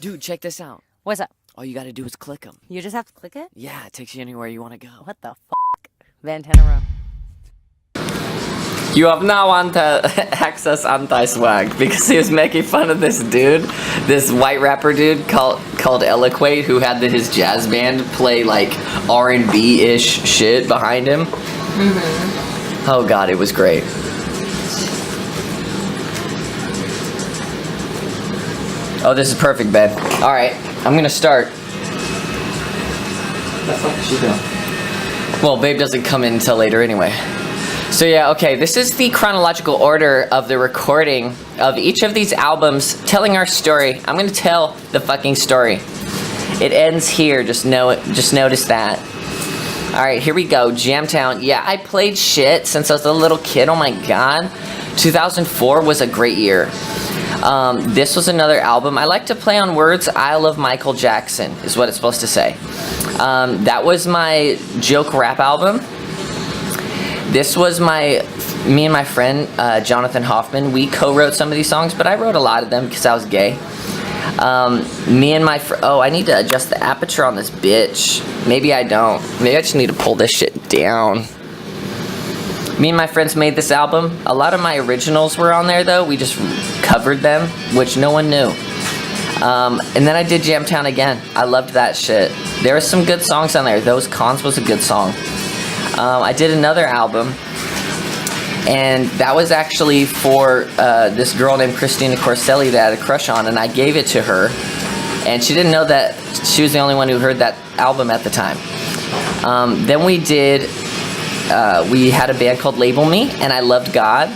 Dude, check this out. What's up? All you gotta do is click them. You just have to click it? Yeah, it takes you anywhere you want to go. What the fuck? Vantana row. You have now access anti-swag because he was making fun of this dude, this white rapper dude called Eloquate, who had his jazz band play like R&B-ish shit behind him. Mm-hmm. Oh god, it was great. Oh, this is perfect, babe. All right, I'm gonna start. What the fuck is she doing? Well, babe doesn't come in until later anyway. So yeah, okay, this is the chronological order of the recording of each of these albums, telling our story. I'm gonna tell the fucking story. It ends here, just notice that. All right, here we go, Jamtown. Yeah, I played shit since I was a little kid, oh my god. 2004 was a great year. This was another album. I like to play on words. I love Michael Jackson, is what it's supposed to say. That was my joke rap album. This was me and my friend, Jonathan Hoffman. We co-wrote some of these songs, but I wrote a lot of them because I was gay. Me and my friend, oh, I need to adjust the aperture on this bitch. Maybe I don't. Maybe I just need to pull this shit down. Me and my friends made this album. A lot of my originals were on there though. We just covered them, which no one knew. And then I did Jamtown again. I loved that shit. There were some good songs on there. Those Cons was a good song. I did another album, and that was actually for this girl named Christina Corselli that I had a crush on, and I gave it to her, and she didn't know that she was the only one who heard that album at the time. Then we had a band called Label Me, and I Loved God,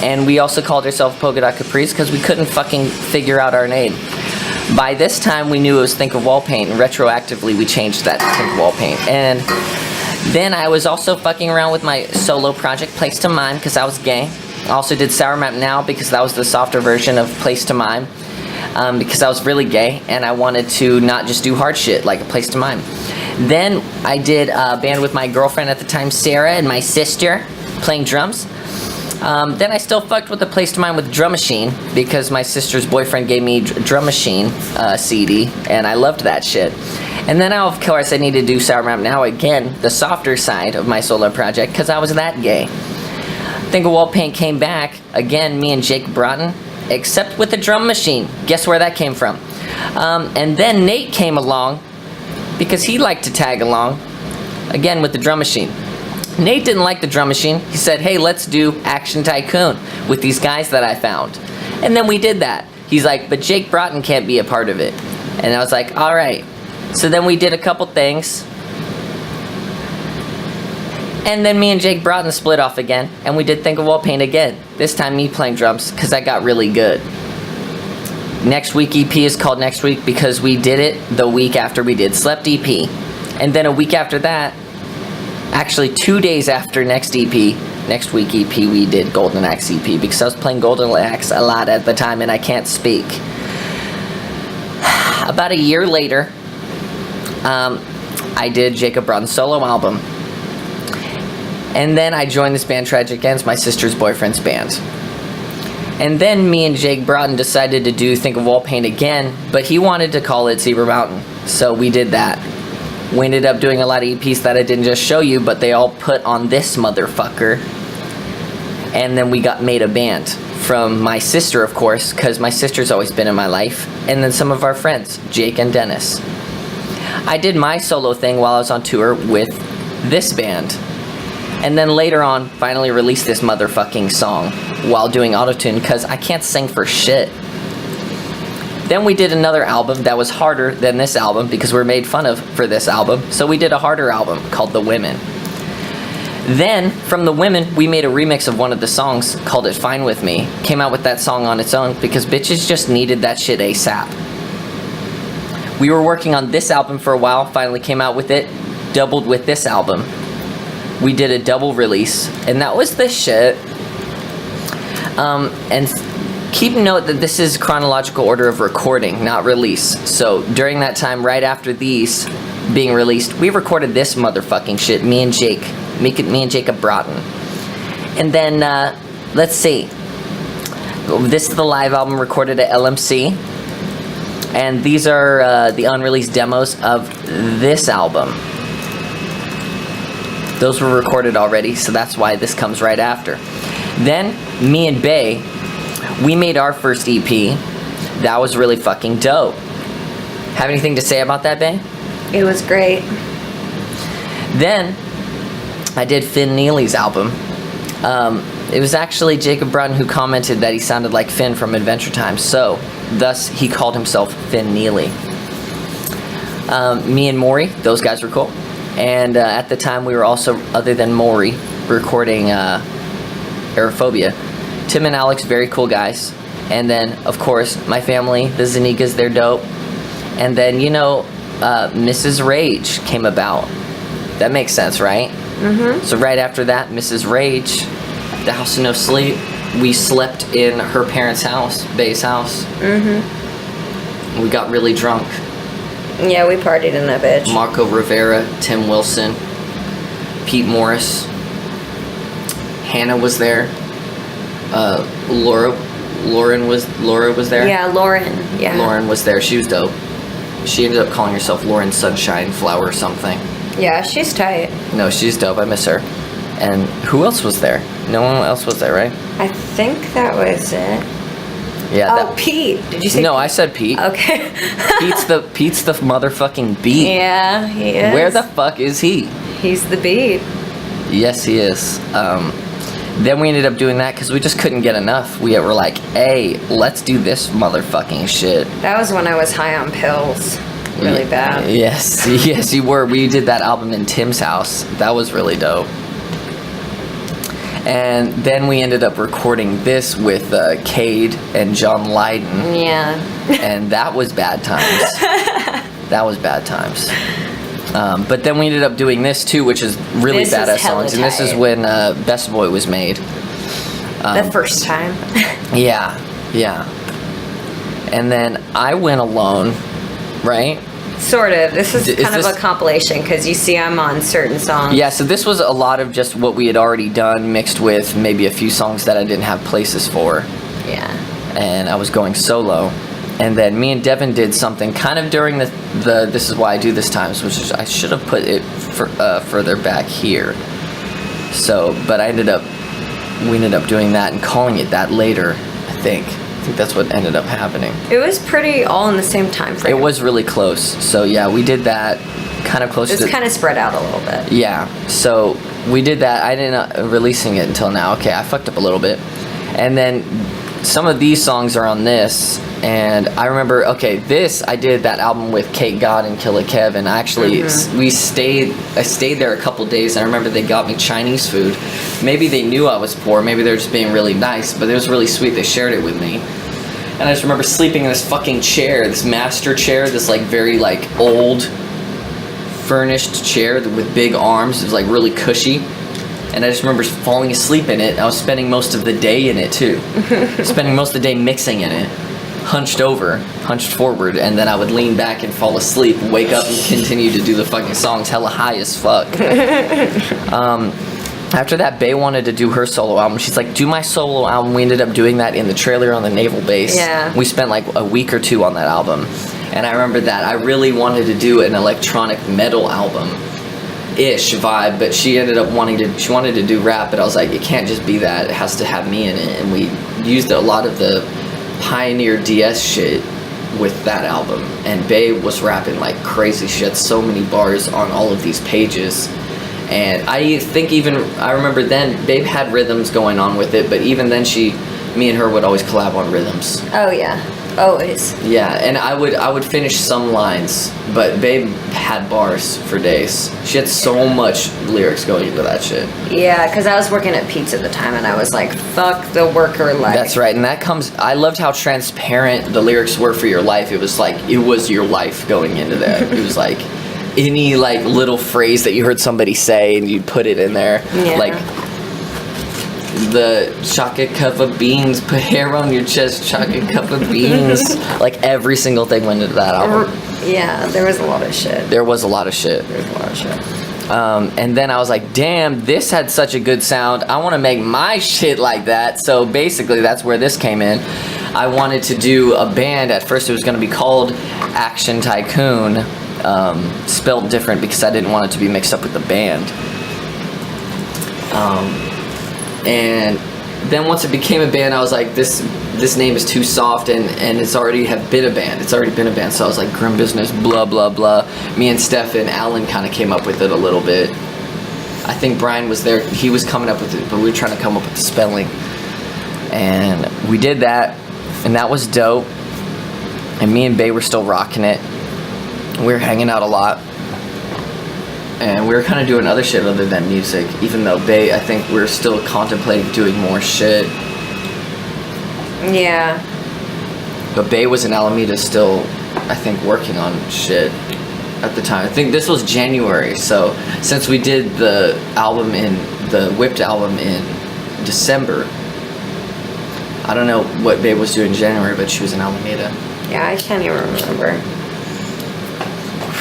and we also called ourselves Polka Dot Caprice because we couldn't fucking figure out our name. By this time, we knew it was Think of Wall Paint, and retroactively we changed that to Think of Wall Paint. And then I was also fucking around with my solo project, Place to Mime, because I was gay. I also did Sour Map Now because that was the softer version of Place to Mime, because I was really gay and I wanted to not just do hard shit like a Place to Mime. Then I did a band with my girlfriend at the time, Sarah, and my sister, playing drums. Then I still fucked with the Place to Mime with Drum Machine because my sister's boyfriend gave me Drum Machine CD, and I loved that shit. And then, of course, I needed to do Sour Map Now again, the softer side of my solo project, because I was that gay. Think of Wall Paint came back, again, me and Jake Broughton, except with the Drum Machine. Guess where that came from? And then Nate came along, because he liked to tag along, again with the Drum Machine. Nate didn't like the Drum Machine. He said, hey, let's do Action Tycoon with these guys that I found. And then we did that. He's like, but Jake Broughton can't be a part of it. And I was like, all right. So then we did a couple things. And then me and Jake Broughton split off again. And we did Think of Wall Paint again. This time me playing drums because I got really good. Next Week EP is called Next Week because we did it the week after we did Slept EP. And then a week after that, actually 2 days after Next EP, Next Week EP, we did Golden Axe EP because I was playing Golden Axe a lot at the time and I can't speak. About a year later, I did Jacob Broughton's solo album. And then I joined this band, Tragic Ends, my sister's boyfriend's band. And then me and Jake Broughton decided to do Think of Wall Paint again, but he wanted to call it Zebra Mountain. So we did that. We ended up doing a lot of EPs that I didn't just show you, but they all put on this motherfucker. And then we made a band from my sister, of course, because my sister's always been in my life. And then some of our friends, Jake and Dennis. I did my solo thing while I was on tour with this band. And then later on, finally released this motherfucking song while doing autotune because I can't sing for shit. Then we did another album that was harder than this album because we were made fun of for this album. So we did a harder album called The Women. Then, from The Women, we made a remix of one of the songs, called it Fine With Me. Came out with that song on its own because bitches just needed that shit ASAP. We were working on this album for a while, finally came out with it, doubled with this album. We did a double release, and that was the shit. And keep note that this is chronological order of recording, not release. So during that time, right after these being released, we recorded this motherfucking shit, me and Jacob Broughton. And then, let's see. This is the live album recorded at LMC. And these are the unreleased demos of this album. Those were recorded already, so that's why this comes right after. Then, me and Bay, we made our first EP. That was really fucking dope. Have anything to say about that, Bay? It was great. Then, I did Finn Neely's album. It was actually Jacob Brun who commented that he sounded like Finn from Adventure Time, so thus he called himself Finn Neely. Me and Maury, those guys were cool. And at the time we were also, other than Maury, recording Aerophobia. Tim and Alex, very cool guys. And then, of course, my family, the Zanigas, they're dope. And then, you know, Mrs. Rage came about. That makes sense, right? Mm-hmm. So right after that, Mrs. Rage, the House of No Sleep, we slept in her parents' house, Bay's house. Mm-hmm. We got really drunk. Yeah, we partied in that bitch. Marco Rivera, Tim Wilson, Pete Morris, Hannah was there. Laura was there. Yeah, Lauren. Yeah. Lauren was there. She was dope. She ended up calling herself Lauren Sunshine Flower or something. Yeah, she's tight. No, she's dope. I miss her. And who else was there? No one else was there, right? I think that was it. Yeah. Pete. Did you say No, Pete? I said Pete. Okay. Pete's the motherfucking beat. Yeah, he is. Where the fuck is he? He's the beat. Yes, he is. Then we ended up doing that because we just couldn't get enough. We were like, hey, let's do this motherfucking shit. That was when I was high on pills. Really bad. Yes, yes, you were. We did that album in Tim's house. That was really dope. And then we ended up recording this with Cade and John Lydon. Yeah. And that was bad times. That was bad times. But then we ended up doing this too, which is really This is badass hella songs. And this is tight. when Best Boy was made. The first time. Yeah, yeah. And then I went alone, right? Sort of. This is Is kind of this- a compilation because you see I'm on certain songs. Yeah, so this was a lot of just what we had already done mixed with maybe a few songs that I didn't have places for. Yeah. And I was going solo. And then me and Devin did something kind of during the This Is Why I Do This Times, which is, I should have put it further back here. So, but we ended up doing that and calling it that later, I think. I think that's what ended up happening. It was pretty all in the same time frame. It was really close. So yeah, we did that kind of close It's to... kind of spread out a little bit. Yeah, so we did that. I didn't releasing it until now. Okay, I fucked up a little bit. And then some of these songs are on this. And I remember, okay, I did that album with Kate God and Killa Kev, and actually I stayed there a couple days, and I remember they got me Chinese food. Maybe they knew I was poor, maybe they were just being really nice, but it was really sweet. They shared it with me. And I just remember sleeping in this fucking chair, this master chair, this like very like old furnished chair with big arms. It was like really cushy. And I just remember falling asleep in it. I was spending most of the day in it too. Spending most of the day mixing in it. Hunched forward, and then I would lean back and fall asleep, wake up and continue to do the fucking songs hella high as fuck. After that, Bay wanted to do her solo album. She's like, do my solo album. We ended up doing that in the trailer on the naval base. Yeah. We spent like a week or two on that album. And I remember that I really wanted to do an electronic metal album-ish vibe, but she ended up wanted to do rap, but I was like, it can't just be that. It has to have me in it. And we used a lot of the Pioneer DS shit with that album, and Babe was rapping like crazy shit, so many bars on all of these pages. And I think I remember then Babe had rhythms going on with it, but even then me and her would always collab on rhythms. Oh yeah, always. Yeah, and I would finish some lines, but Babe had bars for days. She had so much lyrics going into that shit. Yeah, because I was working at Pete's at the time, and I was like, fuck the worker life. That's right, and I loved how transparent the lyrics were for your life. It was like, it was your life going into that. It was like, any like little phrase that you heard somebody say, and you'd put it in there. Yeah. Like, the chocolate cup of beans, put hair on your chest, chocolate cup of beans. Like, every single thing went into that album. Yeah, there was a lot of shit. There was a lot of shit. And then I was like, damn, this had such a good sound. I want to make my shit like that. So basically, that's where this came in. I wanted to do a band. At first it was going to be called Action Tycoon, spelled different because I didn't want it to be mixed up with the band. And then once it became a band, I was like, this name is too soft, and it's already been a band. It's already been a band, so I was like, Grim Business, blah, blah, blah. Me and Steph and Alan kind of came up with it a little bit. I think Brian was there. He was coming up with it, but we were trying to come up with the spelling. And we did that, and that was dope. And me and Bay were still rocking it. We were hanging out a lot. And we were kind of doing other shit other than music, even though Bay, I think we're still contemplating doing more shit. Yeah. But Bay was in Alameda still, I think, working on shit at the time. I think this was January, so since we did the Whipped album in December, I don't know what Bay was doing in January, but she was in Alameda. Yeah, I can't even remember.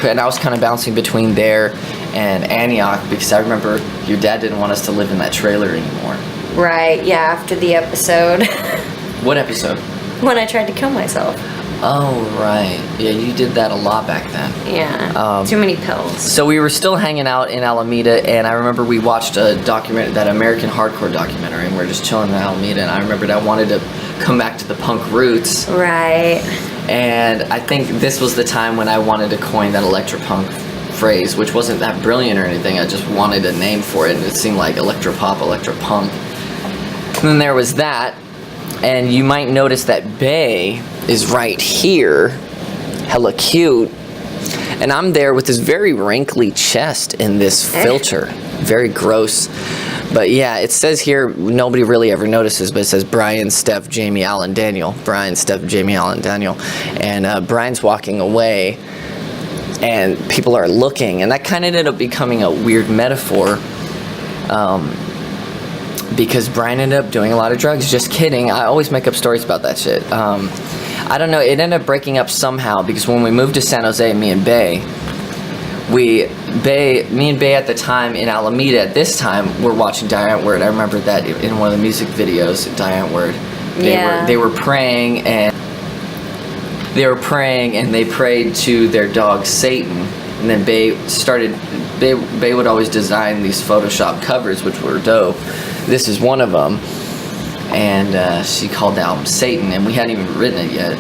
And I was kind of bouncing between there and Antioch because I remember your dad didn't want us to live in that trailer anymore. Right, yeah, after the episode. What episode? When I tried to kill myself. Oh, right. Yeah, you did that a lot back then. Yeah, too many pills. So we were still hanging out in Alameda, and I remember we watched a documentary, that American Hardcore documentary, and we were just chilling in Alameda, and I remembered I wanted to come back to the punk roots. Right. And I think this was the time when I wanted to coin that electropunk phrase, which wasn't that brilliant or anything. I just wanted a name for it, and it seemed like electropop, electropunk. And then there was that, and you might notice that Bay is right here, hella cute, and I'm there with this very wrinkly chest in this filter, very gross. But yeah, it says here, nobody really ever notices, but it says Brian, Steph, Jamie, Alan, Daniel. Brian, Steph, Jamie, Alan, Daniel. And Brian's walking away, and people are looking, and that kind of ended up becoming a weird metaphor, because Brian ended up doing a lot of drugs. Just kidding. I always make up stories about that shit. I don't know. It ended up breaking up somehow, because when we moved to San Jose, me and Bay at the time in Alameda at this time were watching Diane Word. I remember that in one of the music videos, Diane Word. They were praying, and they prayed to their dog Satan. And then Bay would always design these Photoshop covers, which were dope. This is one of them. And she called the album Satan, and we hadn't even written it yet.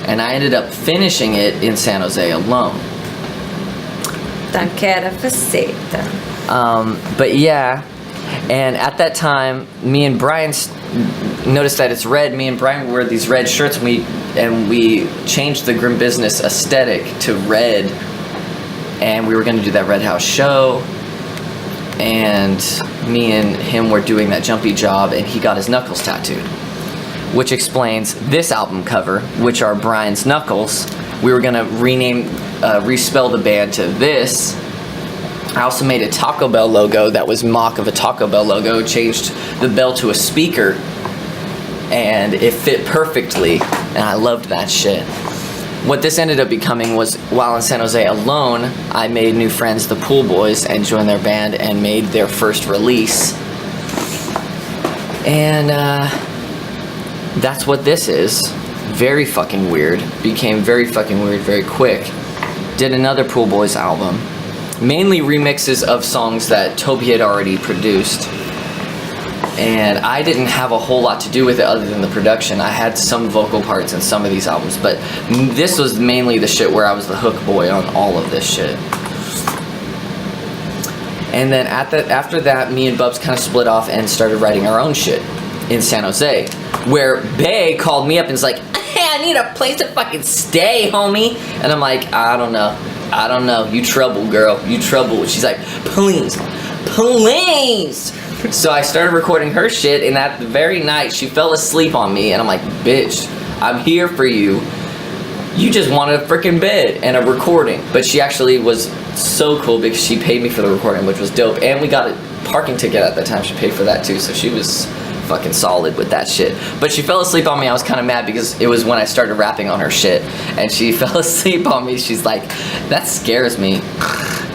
And I ended up finishing it in San Jose alone. Don't care for Satan. But yeah, and at that time, me and Brian noticed that it's red. Me and Brian wore these red shirts, and we changed the Grim Business aesthetic to red. And we were going to do that Red House show. And me and him were doing that Jumpy Job, and he got his knuckles tattooed, which explains this album cover, which are Brian's knuckles. We were gonna respell the band to this. I also made a Taco Bell logo that was mock of a Taco Bell logo, changed the bell to a speaker, and it fit perfectly, and I loved that shit. What this ended up becoming was, while in San Jose alone, I made new friends, the Pool Boys, and joined their band and made their first release. And that's what this is. Very fucking weird. Became very fucking weird very quick. Did another Pool Boys album. Mainly remixes of songs that Toby had already produced. And I didn't have a whole lot to do with it other than the production. I had some vocal parts in some of these albums, but this was mainly the shit where I was the hook boy on all of this shit. And then after that, me and Bubs kind of split off and started writing our own shit in San Jose, where Bay called me up and was like, "Hey, I need a place to fucking stay, homie." And I'm like, I don't know. You trouble, girl. You trouble. She's like, please. So I started recording her shit, and that very night she fell asleep on me, and I'm like, bitch, I'm here for you. You just wanted a freaking bed and a recording. But she actually was so cool because she paid me for the recording, which was dope. And we got a parking ticket at the time. She paid for that too, so she was fucking solid with that shit. But she fell asleep on me. I was kind of mad because it was when I started rapping on her shit, and she fell asleep on me. She's like, that scares me,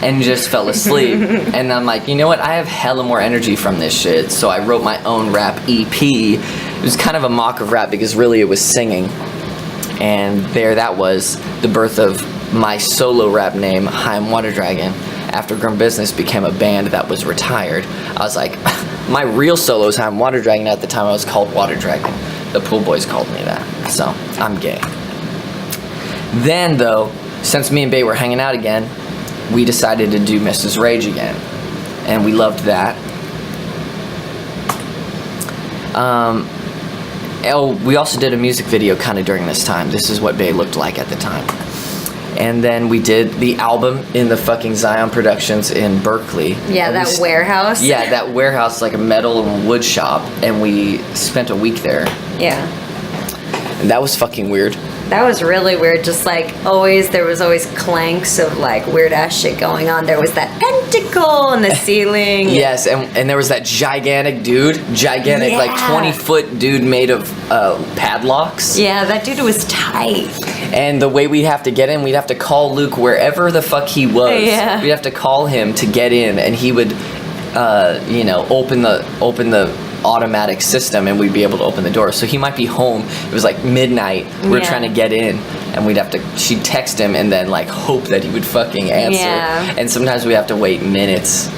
and just fell asleep. And I'm like, you know what, I have hella more energy from this shit. So I wrote my own rap EP, it was kind of a mock of rap because really it was singing. And there that was the birth of my solo rap name, Haim Water Dragon. After Grim Business became a band that was retired, I was like, my real solo is Haim Water Dragon. At the time I was called Water Dragon. The pool boys called me that, so I'm gay. Then though, since me and Bae were hanging out again, we decided to do Mrs. Rage again. And we loved that. We also did a music video kind of during this time. This is what Bae looked like at the time. And then we did the album in the fucking Zion Productions in Berkeley. Yeah, that warehouse. Yeah, that warehouse, like a metal and wood shop. And we spent a week there. Yeah. And that was fucking weird. That was really weird. Just like always, there was always clanks of like weird ass shit going on. There was that tentacle in the ceiling. Yes, and there was that gigantic like 20-foot dude made of padlocks. Yeah, that dude was tight. And the way we'd have to get in, we'd have to call Luke wherever the fuck he was. Yeah. We'd have to call him to get in, and he would, open the automatic system, and we'd be able to open the door. So he might be home. It was like midnight. We're trying to get in, and she'd text him and then like hope that he would fucking answer. Yeah. And sometimes we have to wait minutes,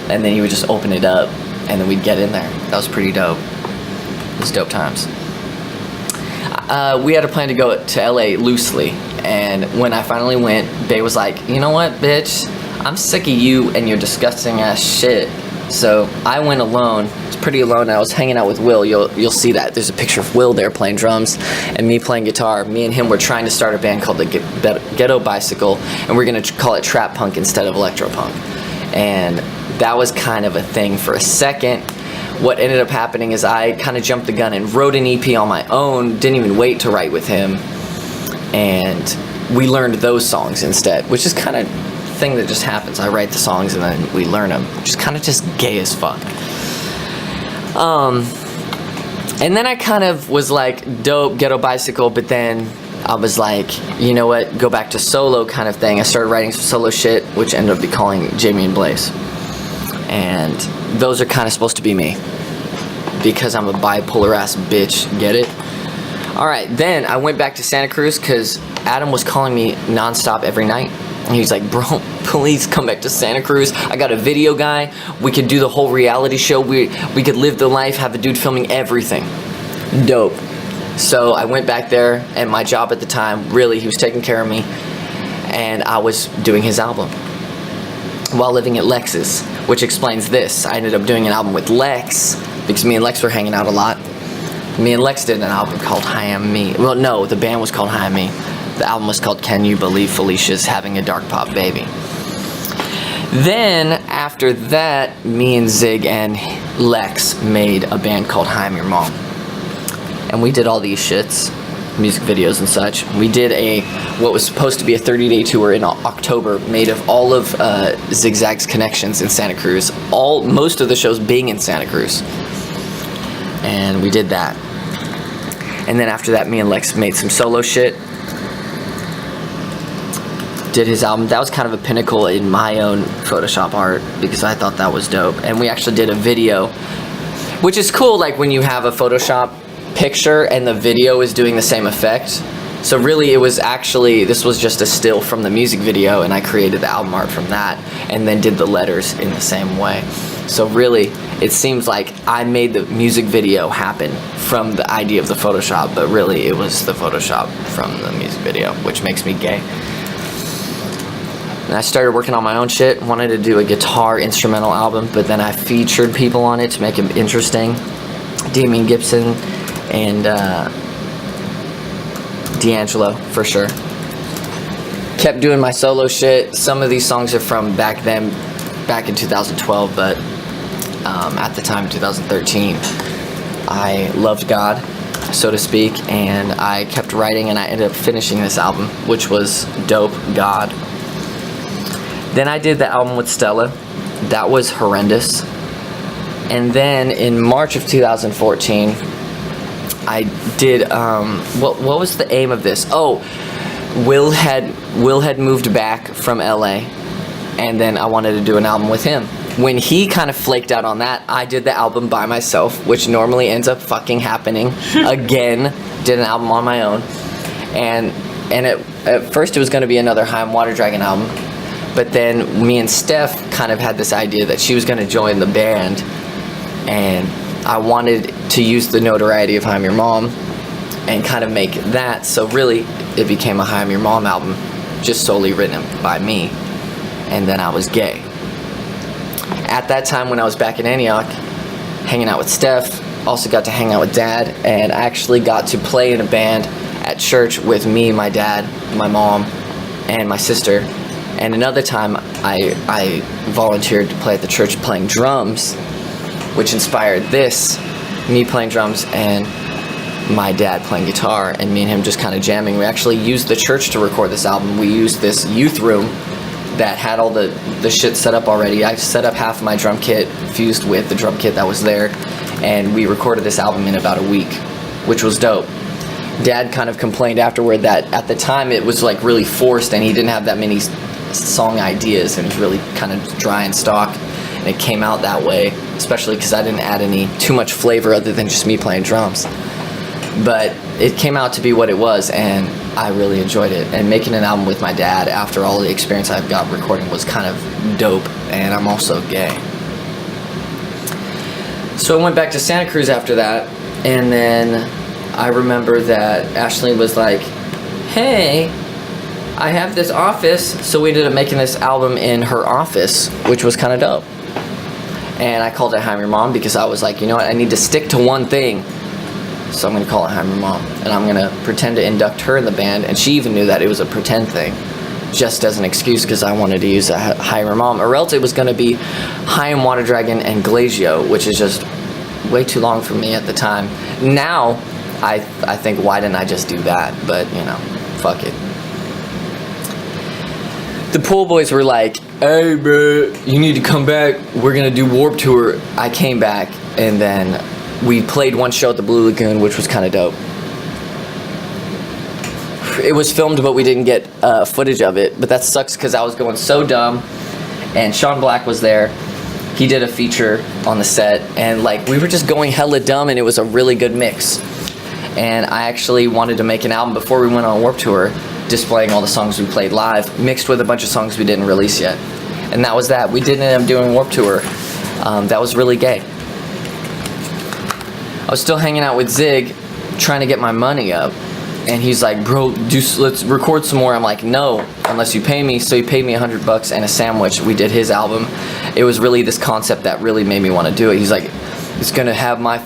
and then he would just open it up, and then we'd get in there. That was pretty dope. It was dope times. We had a plan to go to LA loosely, and when I finally went, Bae was like, you know what, bitch? I'm sick of you and your disgusting ass shit. So I went alone. It's pretty alone. I was hanging out with Will. You'll see that. There's a picture of Will there playing drums and me playing guitar. Me and him were trying to start a band called the Ghetto Bicycle, and we're going to call it trap punk instead of electro punk. And that was kind of a thing for a second. What ended up happening is I kind of jumped the gun and wrote an EP on my own. Didn't even wait to write with him. And we learned those songs instead, which is kind of thing that just happens. I write the songs and then we learn them, which is kind of just gay as fuck. And then I kind of was like, dope, Ghetto Bicycle, but then I was like, you know what, go back to solo kind of thing. I started writing some solo shit, which ended up becoming Jamey and Blaze. And those are kind of supposed to be me, because I'm a bipolar ass bitch, get it? Alright, then I went back to Santa Cruz because Adam was calling me nonstop every night. And he's like, bro, please come back to Santa Cruz. I got a video guy. We could do the whole reality show. We could live the life, have a dude filming everything. Dope. So I went back there, and my job at the time, really, he was taking care of me. And I was doing his album while living at Lex's, which explains this. I ended up doing an album with Lex because me and Lex were hanging out a lot. Me and Lex did an album called Hi Am Me. Well, no, the band was called Hi Am Me. The album was called Can You Believe Felicia's Having a Dark Pop Baby? Then, after that, me and Zig and Lex made a band called Hi I'm Your Mom. And we did all these shits, music videos and such. We did what was supposed to be a 30-day tour in October, made of all of Zigzag's connections in Santa Cruz. Most of the shows being in Santa Cruz. And we did that. And then after that, me and Lex made some solo shit. Did his album. That was kind of a pinnacle in my own Photoshop art because I thought that was dope. And we actually did a video, which is cool, like when you have a Photoshop picture and the video is doing the same effect. So really this was just a still from the music video, and I created the album art from that and then did the letters in the same way. So really, it seems like I made the music video happen from the idea of the Photoshop, but really it was the Photoshop from the music video, which makes me gay. And I started working on my own shit, wanted to do a guitar instrumental album, but then I featured people on it to make it interesting. Damien Gibson and D'Angelo, for sure. Kept doing my solo shit. Some of these songs are from back in 2012, but at the time, 2013, I loved God, so to speak, and I kept writing, and I ended up finishing this album, which was dope, God. Then I did the album with Stella. That was horrendous. And then in March of 2014, I did, what was the aim of this? Oh, Will had moved back from LA, and then I wanted to do an album with him. when he kind of flaked out on that, I did the album by myself, which normally ends up fucking happening. Again, did an album on my own. And at first it was going to be another High and Water Dragon album. But then me and Steph kind of had this idea that she was going to join the band. And I wanted to use the notoriety of I'm Your Mom and kind of make that. So really, it became a I'm Your Mom album, just solely written by me. And then I was gay. At that time when I was back in Antioch, hanging out with Steph, also got to hang out with Dad, and I actually got to play in a band at church with me, my dad, my mom, and my sister. And another time I volunteered to play at the church playing drums, which inspired this, me playing drums and my dad playing guitar, and me and him just kind of jamming. We actually used the church to record this album. We used this youth room that had all the shit set up already. I set up half of my drum kit, fused with the drum kit that was there, and we recorded this album in about a week, which was dope. Dad kind of complained afterward that at the time it was like really forced and he didn't have that many song ideas and it was really kind of dry and stock, and it came out that way, especially because I didn't add too much flavor other than just me playing drums. But it came out to be what it was, and I really enjoyed it. And making an album with my dad after all the experience I've got recording was kind of dope, and I'm also gay. So I went back to Santa Cruz after that, and then I remember that Ashley was like, hey, I have this office. So we ended up making this album in her office, which was kind of dope. And I called it I'm Your Mom because I was like, you know what, I need to stick to one thing. So I'm going to call it I'm Your Mom. And I'm going to pretend to induct her in the band. And she even knew that it was a pretend thing, just as an excuse because I wanted to use a I'm Your Mom. Or else it was going to be High and Water Dragon and Glazio, which is just way too long for me at the time. Now, I think, why didn't I just do that? But, you know, fuck it. The Pool Boys were like, hey, bro, you need to come back. We're going to do Warped Tour. I came back, and then we played one show at the Blue Lagoon, which was kind of dope. It was filmed, but we didn't get footage of it. But that sucks because I was going so dumb. And Sean Black was there. He did a feature on the set. And like we were just going hella dumb, and it was a really good mix. And I actually wanted to make an album before we went on Warped Tour, displaying all the songs we played live, mixed with a bunch of songs we didn't release yet. And that was that. We didn't end up doing Warped Tour. That was really gay. I was still hanging out with Zig, trying to get my money up, and he's like, bro, let's record some more. I'm like, no, unless you pay me. So he paid me $100 and a sandwich. We did his album. It was really this concept that really made me want to do it. He's like, it's gonna have my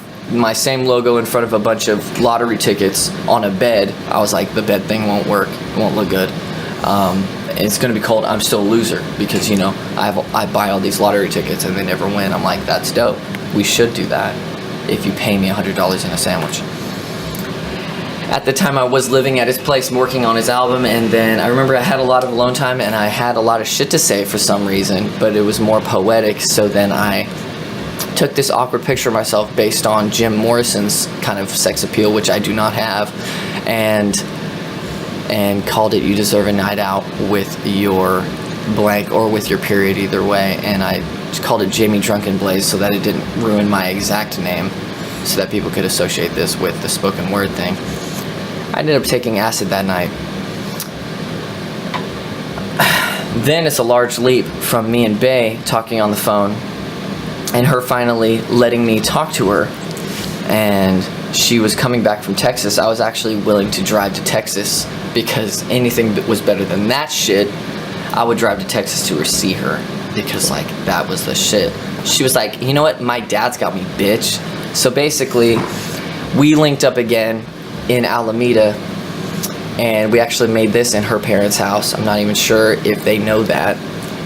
same logo in front of a bunch of lottery tickets on a bed. I was like, the bed thing won't work, it won't look good. It's gonna be called I'm Still a Loser, because you know I buy all these lottery tickets and they never win. I'm like, that's dope, we should do that if you pay me $100 and a sandwich. At the time I was living at his place working on his album, and then I remember I had a lot of alone time and I had a lot of shit to say for some reason, but it was more poetic. So then I took this awkward picture of myself based on Jim Morrison's kind of sex appeal, which I do not have, and called it You Deserve a Night Out with Your Blank, or with your period, either way. And I just called it Jamey Drunken Blaze so that it didn't ruin my exact name, so that people could associate this with the spoken word thing. I ended up taking acid that night. Then it's a large leap from me and Bay talking on the phone and her finally letting me talk to her. And she was coming back from Texas. I was actually willing to drive to Texas because anything that was better than that shit, I would drive to Texas to see her, because like that was the shit. She was like, you know what, my dad's got me, bitch. So basically we linked up again in Alameda, and we actually made this in her parents' house. I'm not even sure if they know that,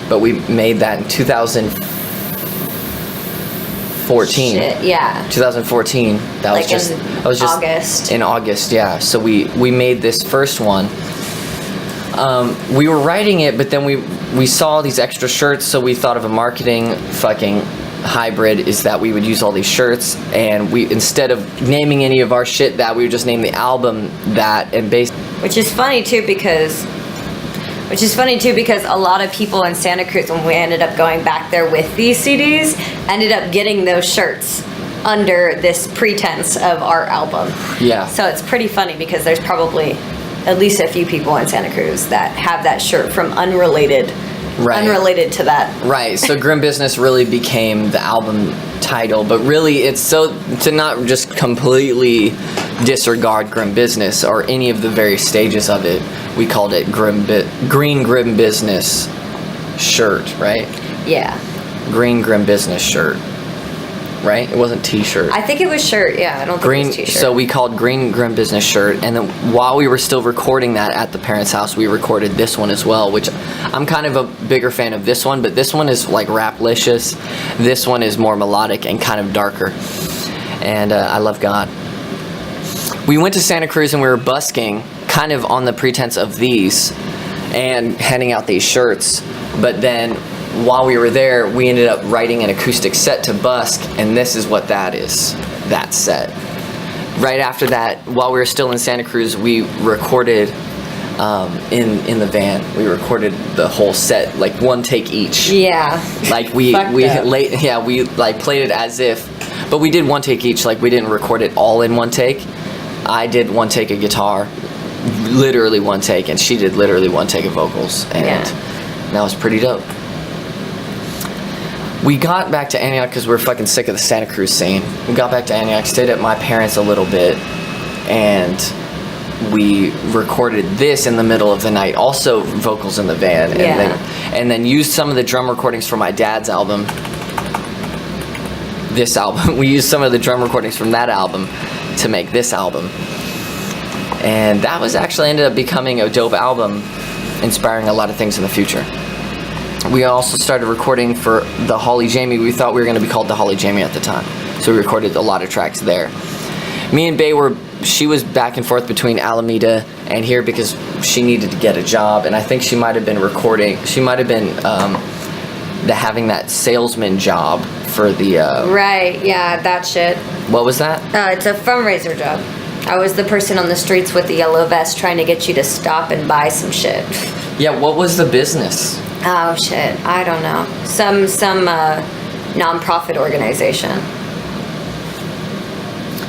but we made that in 2014. Shit, yeah. 2014. That like was just August. In August, yeah. So we made this first one. We were writing it, but then we saw these extra shirts, so we thought of a marketing fucking hybrid, is that we would use all these shirts, and we, instead of naming any of our shit that, we would just name the album that, and basically. Which is funny too, because Which is funny too, because a lot of people in Santa Cruz, when we ended up going back there with these CDs, ended up getting those shirts under this pretense of our album. Yeah. So it's pretty funny because there's probably at least a few people in Santa Cruz that have that shirt from unrelated to that. Right. So Grim Business really became the album title, but really it's so to not just completely disregard Grim Business or any of the various stages of it. We called it Green Grim Business shirt, right? Yeah. Green Grim Business shirt. Right? It wasn't t-shirt. I think it was shirt. Yeah, I don't think it was t-shirt. So we called Green Grim Business shirt, and then while we were still recording that at the parents' house, we recorded this one as well, which I'm kind of a bigger fan of this one, but this one is like rap-licious. This one is more melodic and kind of darker. And I love God. We went to Santa Cruz and we were busking kind of on the pretense of these and handing out these shirts, but then while we were there, we ended up writing an acoustic set to busk, and this is what that is, that set. Right after that, while we were still in Santa Cruz, we recorded in the van. We recorded the whole set, like one take each. Yeah. Like we like played it as if, but we did one take each. Like we didn't record it all in one take. I did one take of guitar, literally one take, and she did literally one take of vocals, and that was pretty dope. We got back to Antioch because we were fucking sick of the Santa Cruz scene. We got back to Antioch, stayed at my parents a little bit, and we recorded this in the middle of the night, also vocals in the van, and then used some of the drum recordings from my dad's album. This album. We used some of the drum recordings from that album to make this album. And that was actually ended up becoming a dope album, inspiring a lot of things in the future. We also started recording for the Holly Jamey. We thought we were going to be called the Holly Jamey at the time, so we recorded a lot of tracks there. Me and Bay she was back and forth between Alameda and here because she needed to get a job, and I think she might have been having that salesman job for the right, yeah, that shit. What was that? It's a fundraiser job. I was the person on the streets with the yellow vest trying to get you to stop and buy some shit. Yeah, what was the business? Oh shit, I don't know. Some non-profit organization.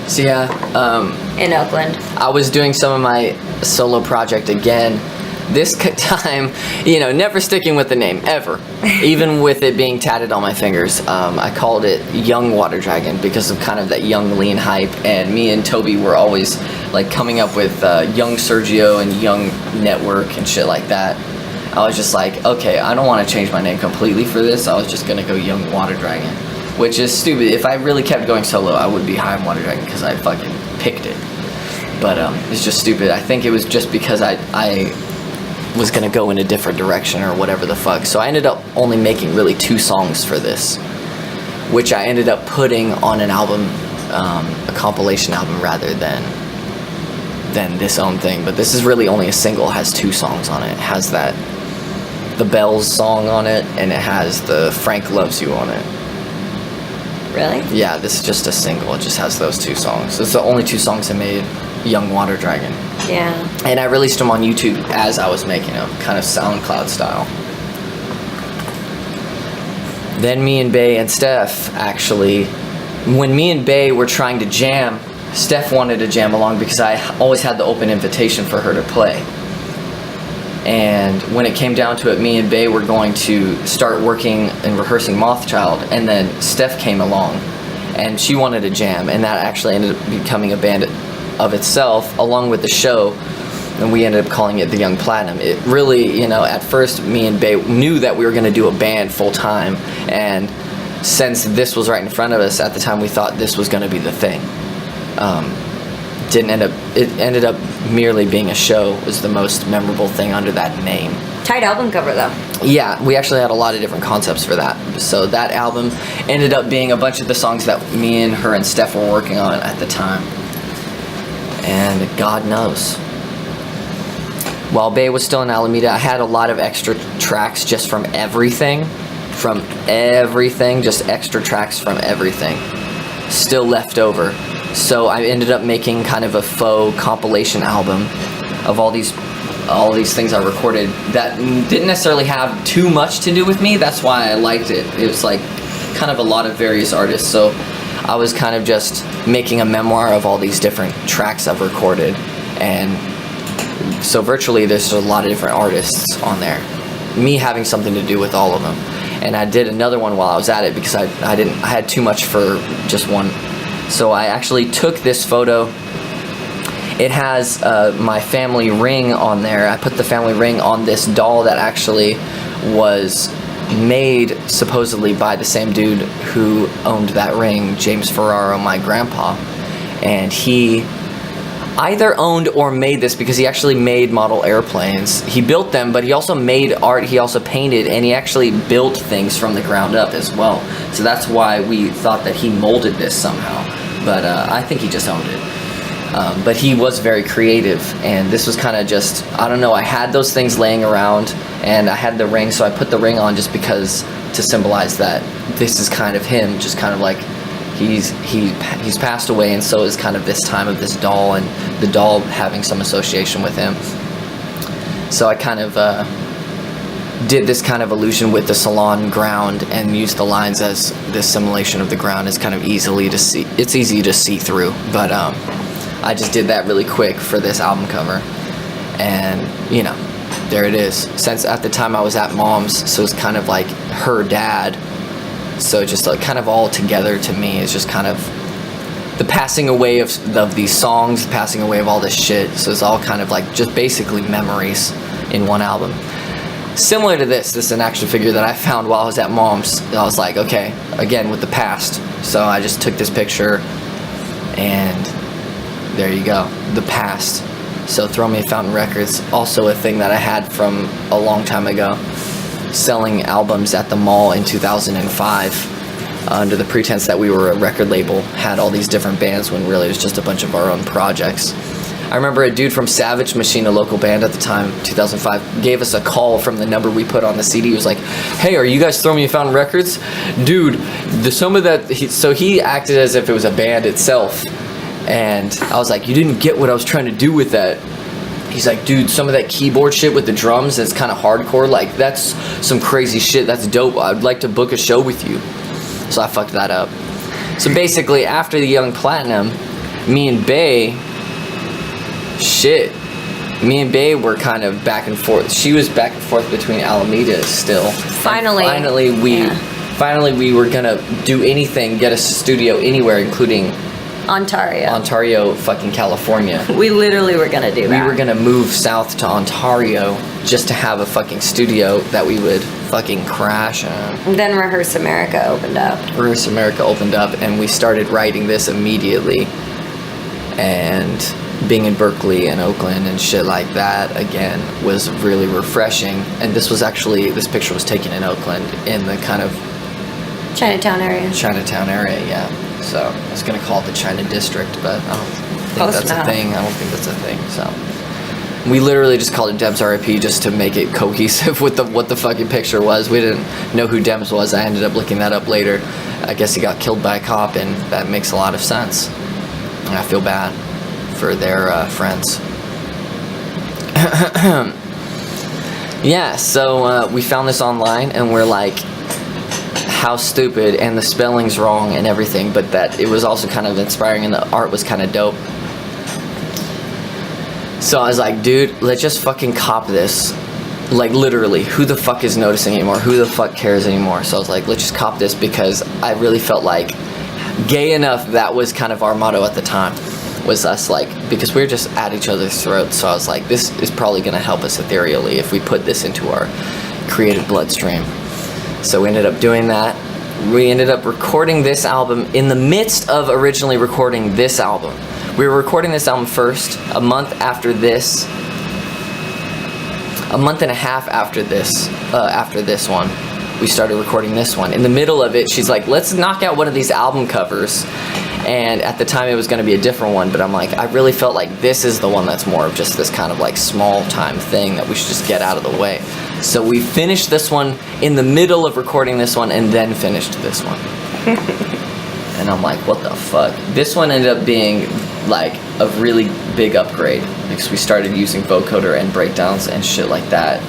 So yeah, in Oakland. I was doing some of my solo project again. This time, never sticking with the name, ever. Even with it being tatted on my fingers. I called it Young Water Dragon because of kind of that young lean hype, and me and Toby were always like coming up with Young Sergio and Young Network and shit like that. I was just like, okay, I don't want to change my name completely for this. I was just going to go Young Water Dragon, which is stupid. If I really kept going solo, I would be High Water Dragon because I fucking picked it. But it's just stupid. I think it was just because I was going to go in a different direction or whatever the fuck. So I ended up only making really 2 songs for this, which I ended up putting on an album, a compilation album rather than this own thing. But this is really only a single. It has 2 songs on it. It has the Bells song on it, and it has the Frank Loves You on it. Really? Yeah, this is just a single. It just has those 2 songs. It's the only 2 songs I made, Young Water Dragon. Yeah. And I released them on YouTube as I was making them, kind of SoundCloud style. Then me and Bay and Steph, actually, when me and Bay were trying to jam, Steph wanted to jam along because I always had the open invitation for her to play. And when it came down to it, me and Bay were going to start working and rehearsing Mothchild, and then Steph came along, and she wanted to jam, and that actually ended up becoming a band of itself, along with the show, and we ended up calling it the Young Platinum. It really, at first, me and Bay knew that we were going to do a band full time, and since this was right in front of us at the time, we thought this was going to be the thing. It ended up merely being a show was the most memorable thing under that name. Tight album cover though. Yeah, we actually had a lot of different concepts for that. So that album ended up being a bunch of the songs that me and her and Steph were working on at the time. And God knows. While Bay was still in Alameda, I had a lot of extra tracks just from everything. Just extra tracks from everything. Still left over. So I ended up making kind of a faux compilation album of all these all these things I recorded that didn't necessarily have too much to do with me. That's why I liked it. It was like kind of a lot of various artists. So I was kind of just making a memoir of all these different tracks I've recorded. And so virtually there's a lot of different artists on there. Me having something to do with all of them. And I did another one while I was at it because I had too much for just one. So I actually took this photo. It has my family ring on there. I put the family ring on this doll that actually was made supposedly by the same dude who owned that ring, James Ferraro, my grandpa. And he either owned or made this because he actually made model airplanes. He built them, but he also made art, he also painted, and he actually built things from the ground up as well. So that's why we thought that he molded this somehow. But I think he just owned it. But he was very creative, and this was kind of just, I don't know, I had those things laying around, and I had the ring, so I put the ring on just because, to symbolize that this is kind of him, just kind of like, he's passed away, and so is kind of this time of this doll, and the doll having some association with him. So I kind of did this kind of illusion with the salon ground and used the lines as this simulation of the ground is kind of easily to see. It's easy to see through, but I just did that really quick for this album cover, and you know, there it is. Since at the time I was at Mom's, so it's kind of like her dad. So just like kind of all together to me is just kind of the passing away of these songs, passing away of all this shit. So it's all kind of like just basically memories in one album. Similar to this is an action figure that I found while I was at Mom's. I was like, okay, again with the past. So I just took this picture, and there you go, the past. So Throw Me a Fountain Records, also a thing that I had from a long time ago, selling albums at the mall in 2005 under the pretense that we were a record label, had all these different bands when really it was just a bunch of our own projects. I remember a dude from Savage Machine, a local band at the time, 2005, gave us a call from the number we put on the CD. He was like, hey, are you guys Throw Me a Fountain Records? Dude, some of that, so he acted as if it was a band itself. And I was like, you didn't get what I was trying to do with that. He's like, dude, some of that keyboard shit with the drums is kind of hardcore. Like, that's some crazy shit. That's dope. I'd like to book a show with you. So I fucked that up. So basically, after the Young Platinum, me and Bay were kind of back and forth. She was back and forth between Alameda still. Finally we were gonna do anything, get a studio anywhere, including Ontario, fucking California. We literally were gonna do that. We were gonna move south to Ontario just to have a fucking studio that we would fucking crash in. And then Rehearse America opened up. And we started writing this immediately. And being in Berkeley and Oakland and shit like that, again, was really refreshing. And this picture was taken in Oakland in the kind of Chinatown area, yeah. So I was gonna call it the China District, but I don't think that's a thing. So we literally just called it Dems RIP just to make it cohesive with what the fucking picture was. We didn't know who Dems was. I ended up looking that up later. I guess he got killed by a cop, and that makes a lot of sense. And I feel bad for their friends. Yeah, so we found this online, and we're like, how stupid, and the spelling's wrong and everything, but that it was also kind of inspiring, and the art was kind of dope. So I was like, dude, let's just fucking cop this. Like, literally, who the fuck is noticing anymore? Who the fuck cares anymore? So I was like, let's just cop this, because I really felt like gay enough. That was kind of our motto at the time, was us, like, because we were just at each other's throats. So I was like, this is probably going to help us ethereally if we put this into our creative bloodstream. So we ended up doing that. We ended up recording this album in the midst of originally recording this album. We were recording this album first, a month and a half after this one. We started recording this one. In the middle of it, she's like, let's knock out one of these album covers. And at the time it was going to be a different one, but I'm like, I really felt like this is the one that's more of just this kind of like small time thing that we should just get out of the way. So we finished this one in the middle of recording this one, and then finished this one. And I'm like, what the fuck? This one ended up being like a really big upgrade because we started using vocoder and breakdowns and shit like that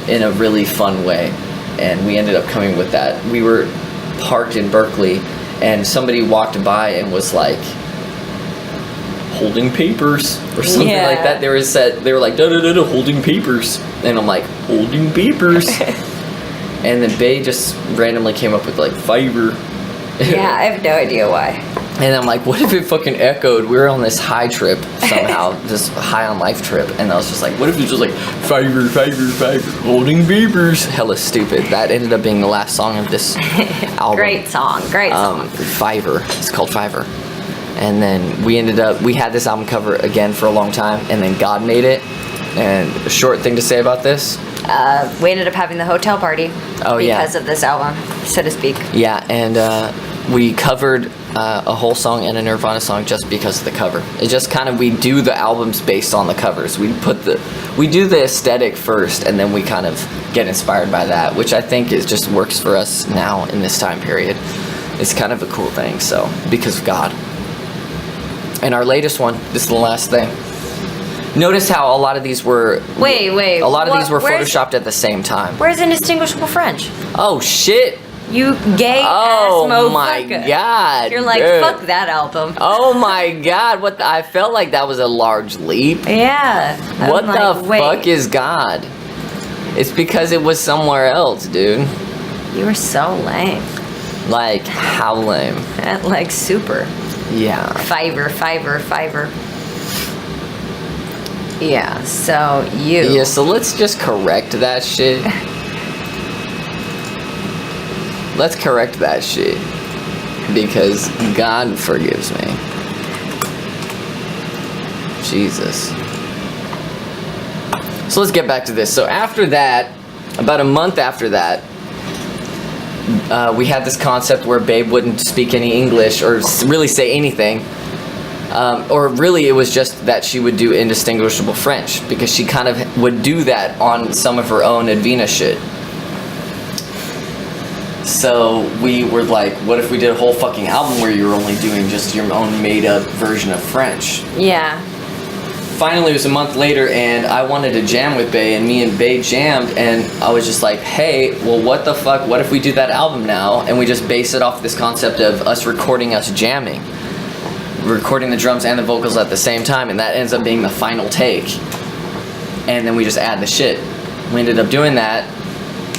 in a really fun way, and we ended up coming with that. We were parked in Berkeley and somebody walked by and was like holding papers or something like that. They were like da da da da holding papers, and I'm like holding papers. And then Bay just randomly came up with like fiber. Yeah, I have no idea why. And I'm like, what if it fucking echoed? We were on this high trip somehow, this high on life trip, and I was just like, what if it was just like fiber, holding papers? Hella stupid. That ended up being the last song of this album. Great song. Fiverr. It's called Fiverr. And then we had this album cover again for a long time, and then God made it. And a short thing to say about this. We ended up having the hotel party because of this album, so to speak. Yeah, and we covered a whole song and a Nirvana song just because of the cover. It just kind of, we do the albums based on the covers. We do the aesthetic first, and then we kind of get inspired by that, which I think just works for us now in this time period. It's kind of a cool thing, so, because of God. And our latest one, this is the last thing. Notice how a lot of these were... Wait. A lot of these were photoshopped at the same time. Where's Indistinguishable French? Oh, shit. You gay-ass motherfucker. Oh, my God. You're like, dude. Fuck that album. Oh, my God. I felt like that was a large leap. Yeah. What the fuck is God? It's because it was somewhere else, dude. You were so lame. Like, how lame? Like, super. Yeah. Fiverr. Yeah, so you... Yeah, so let's just correct that shit. Let's correct that shit. Because God forgives me. Jesus. So let's get back to this. So after that, about a month after that, we had this concept where Babe wouldn't speak any English or really say anything. Or really it was just that she would do Indistinguishable French, because she kind of would do that on some of her own Advina shit. So we were like, what if we did a whole fucking album where you were only doing just your own made up version of French? Yeah. Finally, it was a month later, and I wanted to jam with Bae, and me and Bae jammed, and I was just like, hey, well, what the fuck, what if we do that album now, and we just base it off this concept of us recording us jamming. Recording the drums and the vocals at the same time, and that ends up being the final take. And then we just add the shit. We ended up doing that,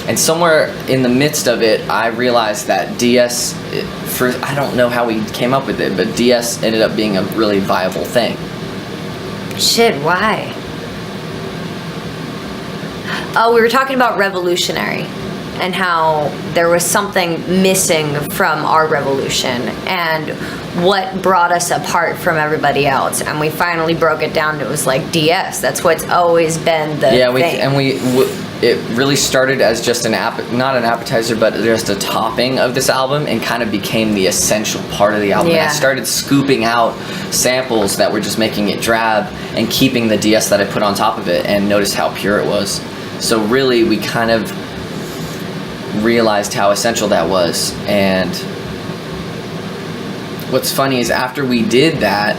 and somewhere in the midst of it, I realized that DS, I don't know how we came up with it, but DS ended up being a really viable thing. Shit, why? Oh, we were talking about revolutionary and how there was something missing from our revolution and what brought us apart from everybody else. And we finally broke it down. It was like DS. That's what's always been the thing. It really started as just not an appetizer, but just a topping of this album, and kind of became the essential part of the album. Yeah. And I started scooping out samples that were just making it drab and keeping the DS that I put on top of it, and notice how pure it was. So really, we kind of realized how essential that was. And what's funny is after we did that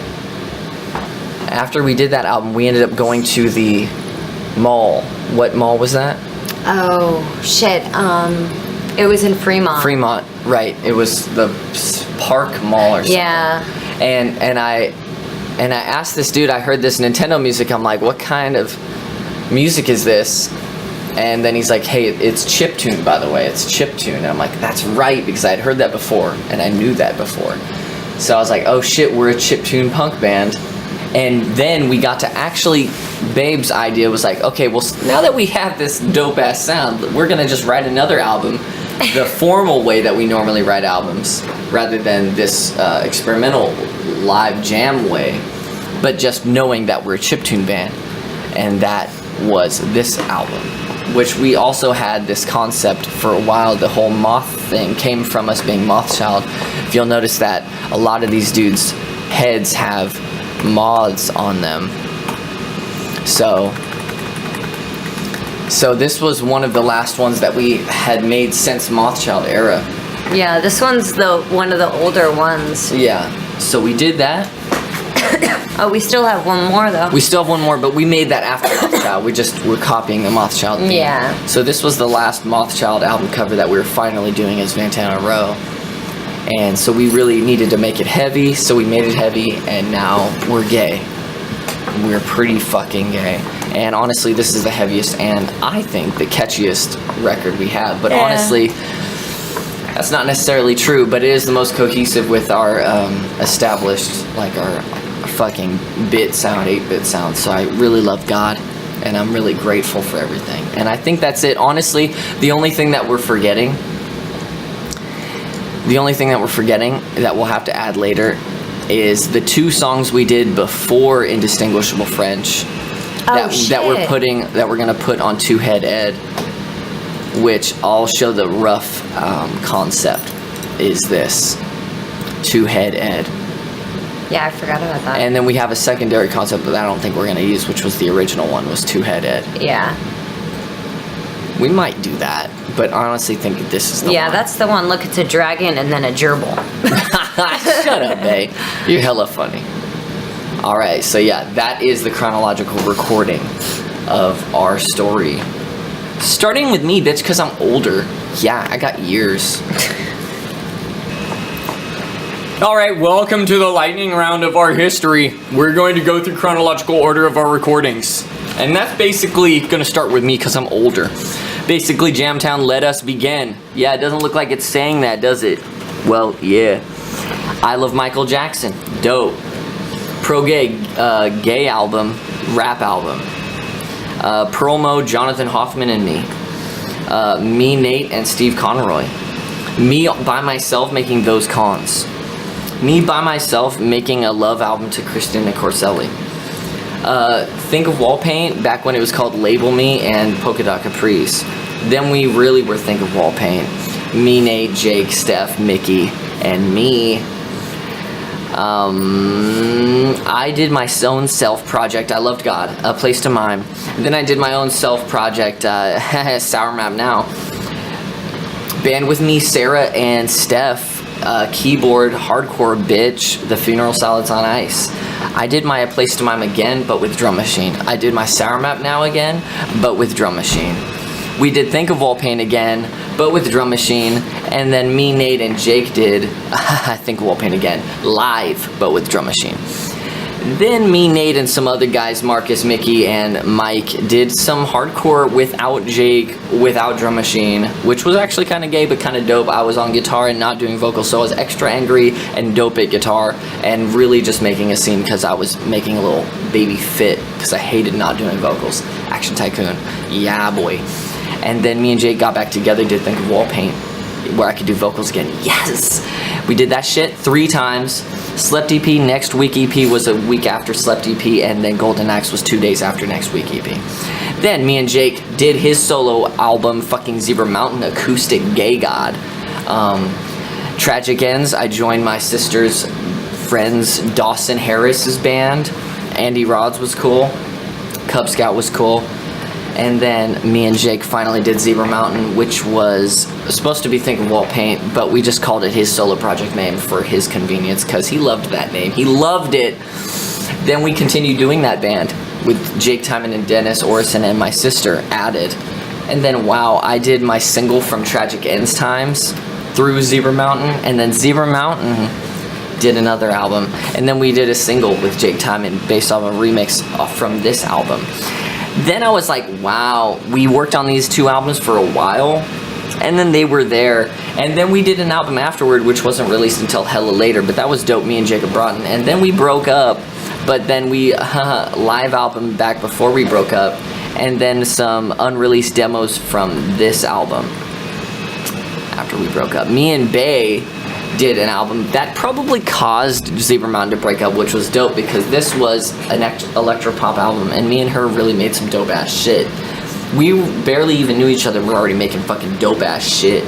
album, we ended up going to the mall. What mall was that? Oh, shit. It was in Fremont. Fremont, right. It was the Park Mall or something. Yeah. And I asked this dude, I heard this Nintendo music, I'm like, what kind of music is this? And then he's like, hey, it's chiptune, by the way. It's chiptune. And I'm like, that's right, because I had heard that before, and I knew that before. So I was like, oh shit, we're a chiptune punk band. And then we got to actually, Babe's idea was like, okay, well, now that we have this dope-ass sound, we're going to just write another album the formal way that we normally write albums, rather than this experimental live jam way, but just knowing that we're a chiptune band. And that was this album, which we also had this concept for a while. The whole moth thing came from us being Mothchild. If you'll notice that a lot of these dudes' heads have moths on them. So this was one of the last ones that we had made since Mothchild era. Yeah, this one's one of the older ones. Yeah, so we did that. Oh, we still have one more though. We still have one more, but we made that after Mothchild. We're copying the Mothchild theme. Yeah. So this was the last Mothchild album cover that we were finally doing as Vantana Row. And so we really needed to make it heavy, so we made it heavy, and now we're gay. We're pretty fucking gay. And honestly, this is the heaviest and I think the catchiest record we have. But honestly, that's not necessarily true, but it is the most cohesive with our established, like our fucking bit sound, 8-bit sound. So I really love God, and I'm really grateful for everything. And I think that's it. Honestly, the only thing that we're forgetting that we'll have to add later is the 2 songs we did before Indistinguishable French that we're gonna put on Two Head Ed, which I'll show the rough concept is this Two Head Ed. Yeah, I forgot about that. And then we have a secondary concept that I don't think we're gonna use, which was the original one, was Two Head Ed. Yeah. We might do that, but I honestly think this is the one. Yeah, that's the one. Look, it's a dragon and then a gerbil. Shut up, babe. You're hella funny. Alright, so yeah, that is the chronological recording of our story. Starting with me, bitch, because I'm older. Yeah, I got years. Alright, welcome to the lightning round of our history. We're going to go through chronological order of our recordings. And that's basically going to start with me because I'm older. Basically, Jamtown, let us begin. Yeah, it doesn't look like it's saying that, does it? Well, yeah. I Love Michael Jackson. Dope. Pro-gay gay album, rap album. Pearl Mode, Jonathan Hoffman and me. Me, Nate, and Steve Conroy. Me by myself making Those Cons. Me by myself making a love album to Christina Corselli. Think of Wall Paint back when it was called Label Me and Polka Dot Caprice. Then we really were Think of Wall Paint. Me, Nate, Jake, Steph, Mickey, and me. I did my own self project. I loved God. A Place to Mime. Then I did my own self project. Sour Map Now. Band with me, Sarah and Steph. Keyboard, hardcore bitch, The Funeral Salads on Ice. I did my A Place to Mime again, but with drum machine. I did my Sour Map Now again, but with drum machine. We did Think of Wall Paint again, but with drum machine. And then me, Nate, and Jake did Think of Wall Paint again, live, but with drum machine. Then me, Nate, and some other guys, Marcus, Mickey, and Mike, did some hardcore without Jake, without drum machine, which was actually kind of gay, but kind of dope. I was on guitar and not doing vocals, so I was extra angry and dope at guitar, and really just making a scene because I was making a little baby fit, because I hated not doing vocals. Action Tycoon, yeah, boy. And then me and Jake got back together, did Think of Wall Paint, where I could do vocals again. Yes! We did that shit 3 times. Slept EP, Next Week EP was a week after Slept EP, and then Golden Axe was 2 days after Next Week EP. Then me and Jake did his solo album, fucking Zebra Mountain Acoustic Gay God. Tragic Ends, I joined my sister's friends, Dawson Harris's band. Andy Rods was cool. Cub Scout was cool. And then me and Jake finally did Zebra Mountain, which was supposed to be Think of Wall Paint, but we just called it his solo project name for his convenience because he loved that name. He loved it. Then we continued doing that band with Jake Timon and Dennis Orison and my sister added. And then, wow, I did my single from Tragic Ends Times through Zebra Mountain, and then Zebra Mountain did another album. And then we did a single with Jake Timon based off a remix from this album. Then I was like, wow, we worked on these 2 albums for a while, and then they were there. And then we did an album afterward, which wasn't released until hella later, but that was dope, me and Jacob Broughton. And then we broke up, but then we, live album back before we broke up, and then some unreleased demos from this album after we broke up. Me and Bay did an album that probably caused Zebra Mountain to break up, which was dope because this was an electro-pop album, and me and her really made some dope-ass shit. We barely even knew each other, and we're already making fucking dope-ass shit.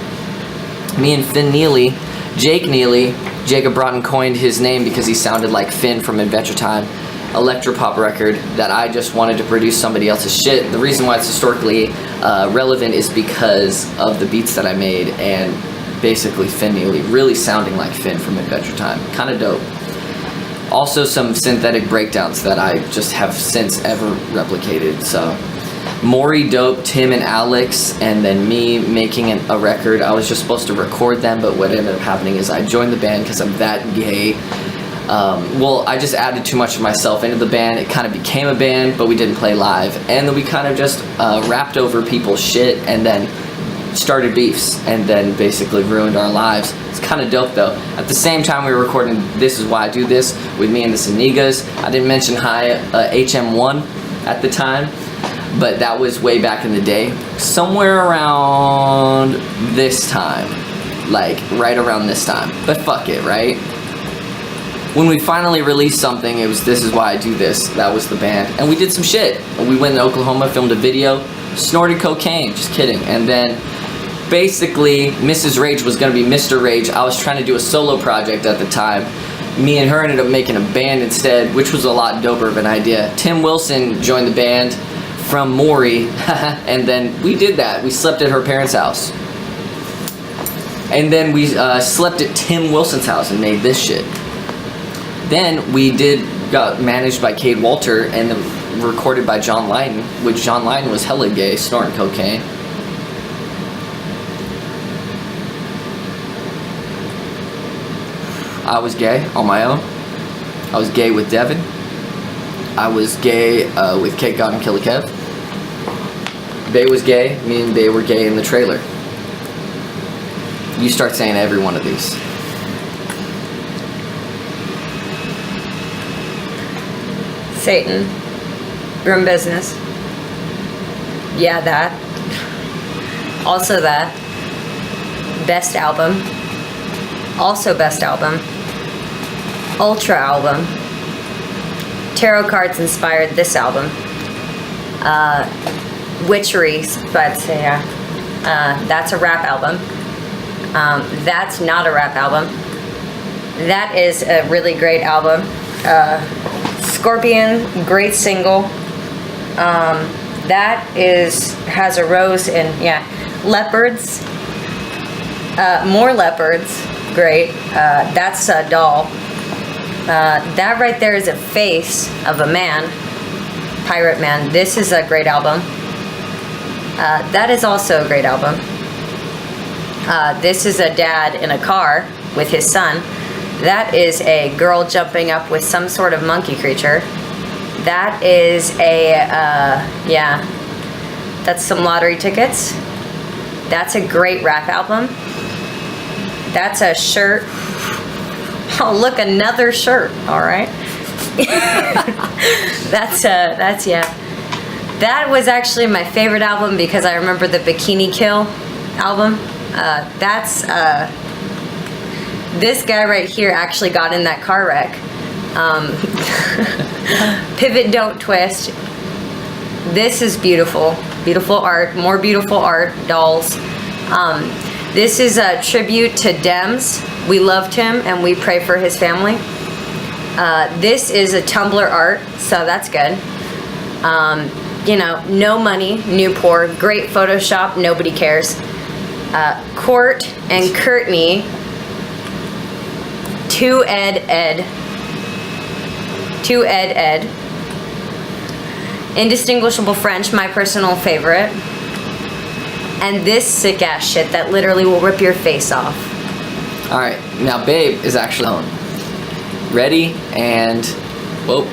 Me and Finn Neely, Jake Neely, Jacob Broughton coined his name because he sounded like Finn from Adventure Time, electro-pop record that I just wanted to produce somebody else's shit. The reason why it's historically relevant is because of the beats that I made, and basically Finn Neely really sounding like Finn from Adventure Time. Kind of dope. Also some synthetic breakdowns that I just have since ever replicated. So Maury, Dope, Tim, and Alex, and then me making a record. I was just supposed to record them, but what ended up happening is I joined the band because I'm that gay. Well, I just added too much of myself into the band. It kind of became a band, but we didn't play live. And then we kind of just rapped over people's shit and then started beefs and then basically ruined our lives. It's kind of dope though. At the same time we were recording This Is Why I Do This with me and the Sanigas. I didn't mention HM1 at the time, but that was way back in the day. Somewhere around this time. Like, right around this time. But fuck it, right? When we finally released something, it was This Is Why I Do This. That was the band. And we did some shit. We went to Oklahoma, filmed a video, snorted cocaine. Just kidding. And then basically, Mrs. Rage was going to be Mr. Rage. I was trying to do a solo project at the time. Me and her ended up making a band instead, which was a lot doper of an idea. Tim Wilson joined the band from Maury, and then we did that. We slept at her parents' house. And then we slept at Tim Wilson's house and made this shit. Then we got managed by Cade Walter and then recorded by John Lydon, which John Lydon was hella gay, snorting cocaine. I was gay on my own. I was gay with Devin. I was gay with Kate God and Killer Kev. Bay was gay. Me and Bay were gay in the trailer. You start saying every one of these. Satan. Room business. Yeah, that. Also that. Best album. Also best album. Ultra album. Tarot cards inspired this album. Witchery, I'd say, yeah. That's a rap album. That's not a rap album. That is a really great album. Scorpion, great single. That has a rose in, yeah. Leopards. More leopards. Great. That's a doll. That right there is a face of a man. Pirate Man. This is a great album. That is also a great album. This is a dad in a car with his son. That is a girl jumping up with some sort of monkey creature. That is a, yeah, that's some lottery tickets. That's a great rap album. That's a shirt. Oh, look, another shirt. All right. That's yeah. That was actually my favorite album because I remember the Bikini Kill album. This guy right here actually got in that car wreck. Pivot, Don't Twist. This is beautiful. Beautiful art. More beautiful art. Dolls. This is a tribute to Dems. We loved him and we pray for his family. This is a Tumblr art, so that's good. You know, No Money, New Poor, great Photoshop, nobody cares. Court and Courtney, To Ed. Indistinguishable French, my personal favorite. And this sick ass shit that literally will rip your face off. Alright, now Babe is actually on. Ready, and whoa,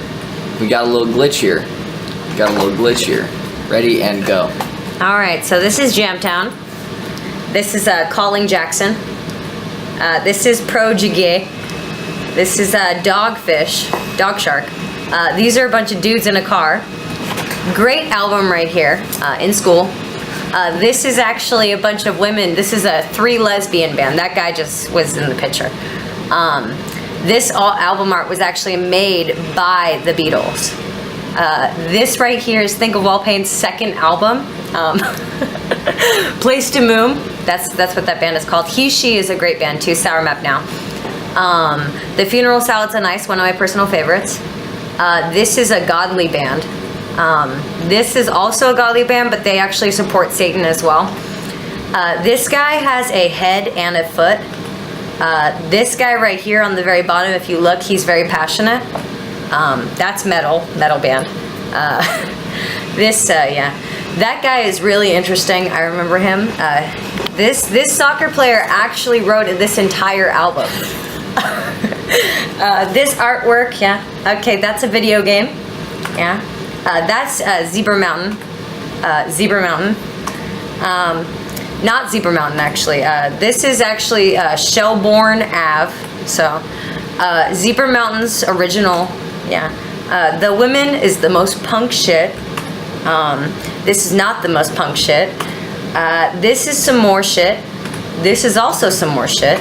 we got a little glitch here. Ready, and go. Alright, so this is Jamtown. This is Calling Jackson. This is Pro Jigay. This is Dogfish, Dog Shark. These are a bunch of dudes in a car. Great album right here, in school. This is actually a bunch of women. This is a 3 lesbian band. That guy just was in the picture. This album art was actually made by the Beatles. This right here is Think of Wallpain's second album. Place to Moon. That's what that band is called. He, She is a great band too. Sour Map Now. The Funeral Salads on Ice, one of my personal favorites. This is a godly band. This is also a godly band, but they actually support Satan as well. This guy has a head and a foot. This guy right here on the very bottom, if you look, he's very passionate. That's metal band. Yeah. That guy is really interesting. I remember him. This soccer player actually wrote this entire album. This artwork, yeah. Okay, that's a video game. Yeah. That's Zebra Mountain. Not Zebra Mountain, actually. This is actually Shelbourne Ave. So, Zebra Mountain's original, yeah. The Women is the most punk shit. This is not the most punk shit. This is some more shit. This is also some more shit.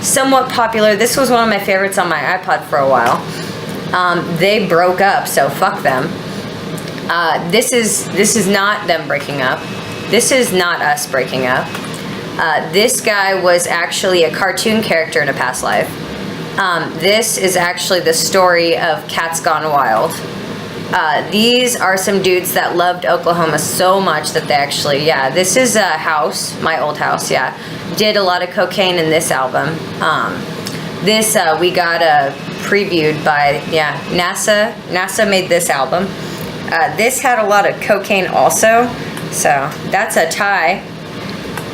Somewhat popular. This was one of my favorites on my iPod for a while. They broke up, so fuck them. This is not them breaking up. This is not us breaking up. This guy was actually a cartoon character in a past life. This is actually the story of Cats Gone Wild. These are some dudes that loved Oklahoma so much that they actually, yeah, this is a house, my old house, yeah. Did a lot of cocaine in this album. This we got previewed by, yeah, NASA. NASA made this album. This had a lot of cocaine also, so that's a tie.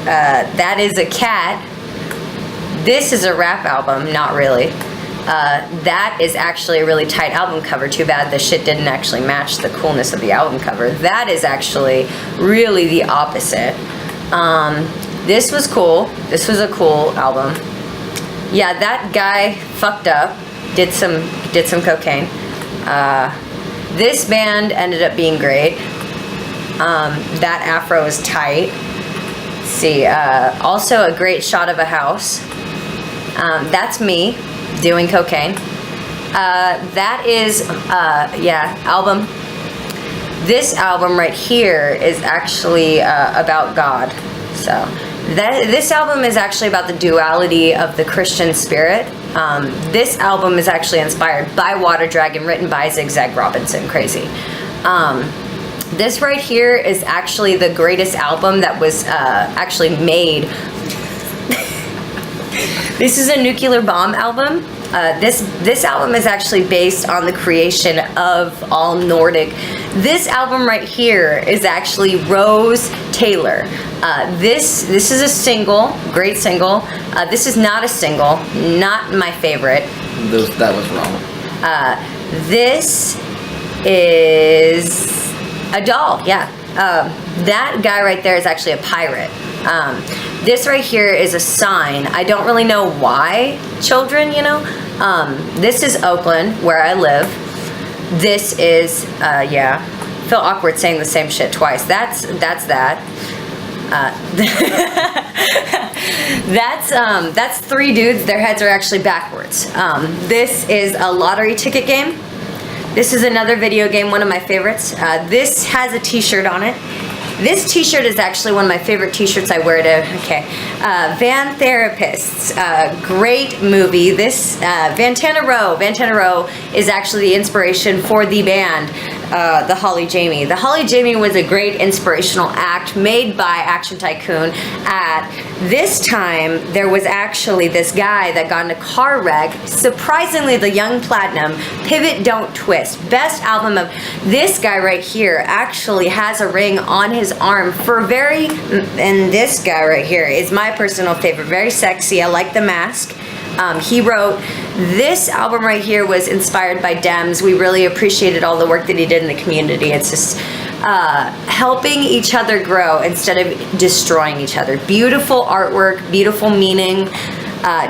That is a cat. This is a rap album, not really. That is actually a really tight album cover. Too bad the shit didn't actually match the coolness of the album cover. That is actually really the opposite. This was cool. This was a cool album. Yeah, that guy fucked up. Did some cocaine. This band ended up being great. That afro is tight. Let's see, also a great shot of a house. That's me doing cocaine. That is, yeah, album. This album right here is actually about God. So this album is actually about the duality of the Christian spirit. This album is actually inspired by Water Dragon, written by Zigzag Robinson. Crazy. This right here is actually the greatest album that was actually made. This is a Nuclear Bomb album. This album is actually based on the creation of all Nordic. This album right here is actually Rose Taylor. This is a single, great single. This is not a single, not my favorite. That was wrong. This is a doll, yeah. That guy right there is actually a pirate. This right here is a sign. I don't really know why, children, you know. This is Oakland, where I live. This is, yeah. Feel awkward saying the same shit twice. That's that. That's three dudes. Their heads are actually backwards. This is a lottery ticket game. This is another video game, one of my favorites. This has a t-shirt on it. This t-shirt is actually one of my favorite t-shirts I wear to, okay. Van Therapists, great movie. This, Vantana Row is actually the inspiration for the band, the Holly Jamey. The Holly Jamey was a great inspirational act made by Action Tycoon. At this time, there was actually this guy that got in a car wreck. Surprisingly, the Young Platinum, Pivot Don't Twist. Best album of, this guy right here actually has a ring on his arm for very, and this guy right here is my personal favorite, very sexy. I like the mask. He wrote, this album right here was inspired by Dems. We really appreciated all the work that he did in the community. It's just helping each other grow instead of destroying each other. Beautiful artwork, beautiful meaning.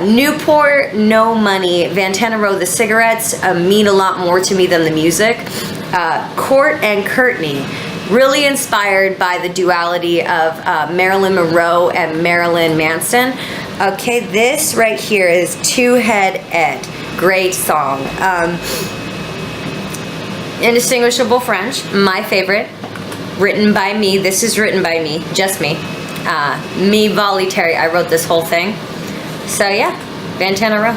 Newport, No Money, Vantana Row, the cigarettes mean a lot more to me than the music. Court and Courtney, really inspired by the duality of Marilyn Monroe and Marilyn Manson. Okay, this right here is Two Head Ed. Great song. Indistinguishable French, my favorite. Written by me. This is written by me, just me. Me, Volly, Terry. I wrote this whole thing. So yeah, Vantana Row.